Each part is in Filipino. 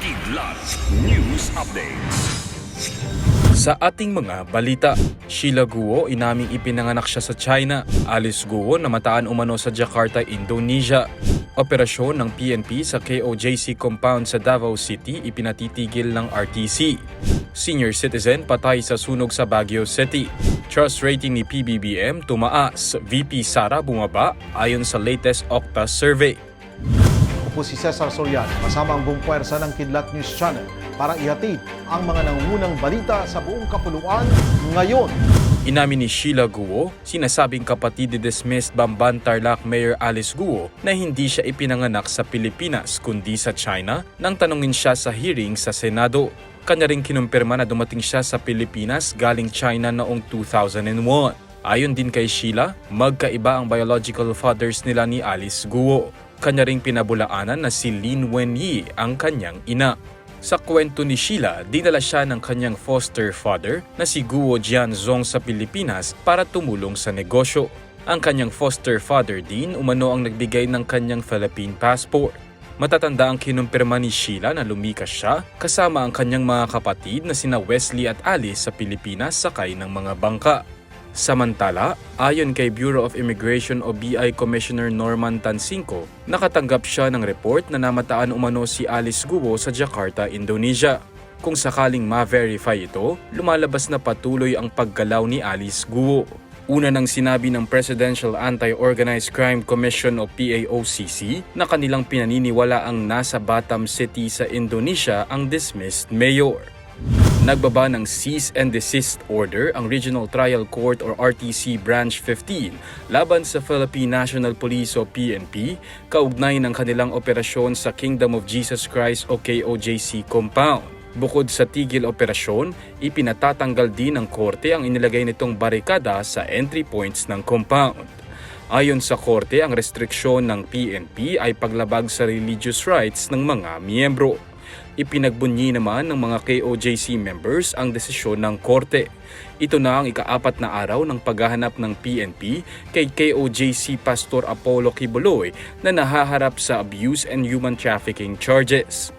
Kidlat News Updates. Sa ating mga balita, Sheila Guo inaming ipinanganak siya sa China. Alice Guo namataan umano sa Jakarta, Indonesia. Operasyon ng PNP sa KOJC compound sa Davao City ipinatitigil ng RTC. Senior citizen patay sa sunog sa Baguio City. Trust rating ni PBBM tumaas. VP Sara bumaba ayon sa latest Okta survey. Ako po si Cesar Soriano, kasama ang buong puwersa ng Kidlat News Channel para ihatid ang mga nangungunang balita sa buong kapuluan ngayon. Inamin ni Sheila Guo, sinasabing kapatid ni dismissed Bamban Tarlac Mayor Alice Guo na hindi siya ipinanganak sa Pilipinas kundi sa China nang tanungin siya sa hearing sa Senado. Kanya ring kinumpirma na dumating siya sa Pilipinas galing China noong 2001. Ayon din kay Sheila, magkaiba ang biological fathers nila ni Alice Guo. Kanya ring pinabulaanan na si Lin Wenyi ang kanyang ina. Sa kwento ni Sheila, dinala siya ng kanyang foster father na si Guo Jianzong sa Pilipinas para tumulong sa negosyo. Ang kanyang foster father din umano ang nagbigay ng kanyang Philippine passport. Matatanda ang kinumpirma ni Sheila na lumikas siya kasama ang kanyang mga kapatid na sina Wesley at Alice sa Pilipinas sakay ng mga bangka. Samantala, ayon kay Bureau of Immigration o BI Commissioner Norman Tansinko, nakatanggap siya ng report na namataan umano si Alice Guo sa Jakarta, Indonesia. Kung sakaling ma-verify ito, lumalabas na patuloy ang paggalaw ni Alice Guo. Una nang sinabi ng Presidential Anti-Organized Crime Commission o PAOCC na kanilang pinaniniwala ang nasa Batam City sa Indonesia ang dismissed mayor. Nagbaba ng cease and desist order ang Regional Trial Court or RTC Branch 15 laban sa Philippine National Police o PNP kaugnay ng kanilang operasyon sa Kingdom of Jesus Christ o KOJC compound. Bukod sa tigil operasyon, ipinatatanggal din ng korte ang inilagay nitong barikada sa entry points ng compound. Ayon sa korte, ang restriksyon ng PNP ay paglabag sa religious rights ng mga miyembro. Ipinagbunyi naman ng mga KOJC members ang desisyon ng korte. Ito na ang ika-4 na araw ng paghahanap ng PNP kay KOJC Pastor Apollo Quiboloy na nahaharap sa abuse and human trafficking charges.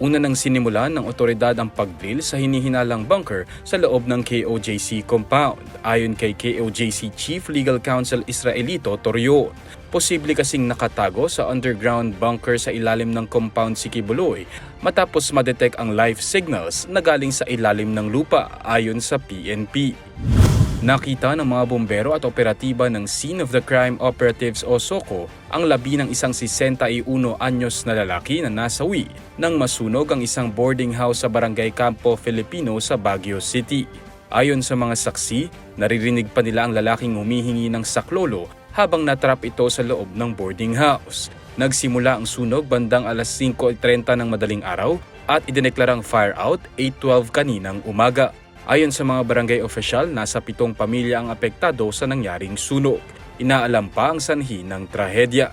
Una nang sinimulan ng otoridad ang pag-drill sa hinihinalang bunker sa loob ng KOJC compound. Ayon kay KOJC Chief Legal Counsel Israelito Torreon, posible kasing nakatago sa underground bunker sa ilalim ng compound si Quiboloy matapos ma-detect ang live signals na galing sa ilalim ng lupa ayon sa PNP. Nakita ng mga bombero at operatiba ng Scene of the Crime Operatives o SOCO ang labi ng isang 61 anyos na lalaki na nasawi nang masunog ang isang boarding house sa Barangay Campo Filipino sa Baguio City. Ayon sa mga saksi, naririnig pa nila ang lalaking humihingi ng saklolo habang natrap ito sa loob ng boarding house. Nagsimula ang sunog bandang alas 5:30 ng madaling araw at idineklarang fire out 8:12 kaninang umaga. Ayon sa mga barangay official, nasa 7 pamilya ang apektado sa nangyaring sunog. Inaalam pa ang sanhi ng trahedya.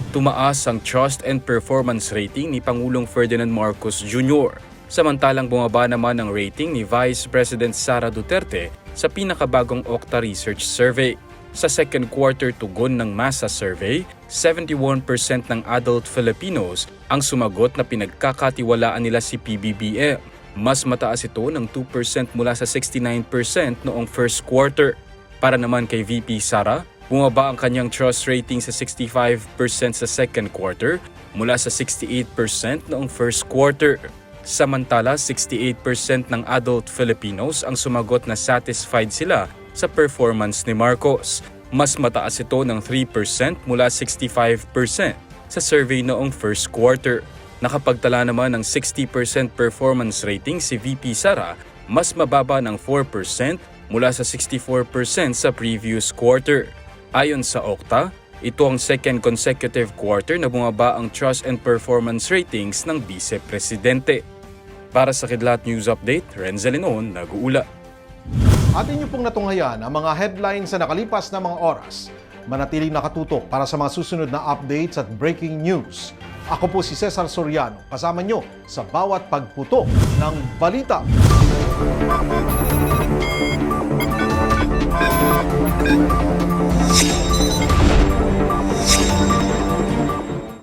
Tumaas ang trust and performance rating ni Pangulong Ferdinand Marcos Jr. Samantalang bumaba naman ang rating ni Vice President Sara Duterte sa pinakabagong Okta Research Survey. Sa second quarter tugon ng Masa Survey, 71% ng adult Filipinos ang sumagot na pinagkakatiwalaan nila si PBBM. Mas mataas ito ng 2% mula sa 69% noong first quarter. Para naman kay VP Sara, bumaba ang kanyang trust rating sa 65% sa second quarter mula sa 68% noong first quarter. Samantala, 68% ng adult Filipinos ang sumagot na satisfied sila sa performance ni Marcos. Mas mataas ito ng 3% mula 65% sa survey noong first quarter. Nakapagtala naman ng 60% performance rating si VP Sara, mas mababa ng 4% mula sa 64% sa previous quarter. Ayon sa Okta, ito ang second consecutive quarter na bumaba ang trust and performance ratings ng Vice Presidente. Para sa Kidlat News Update, Renzel Linon, nag-uula. Atin niyo pong natunghayan ang mga headlines sa nakalipas na mga oras. Manatiling nakatutok para sa mga susunod na updates at breaking news. Ako po si Cesar Soriano, kasama nyo sa bawat pagputok ng balita.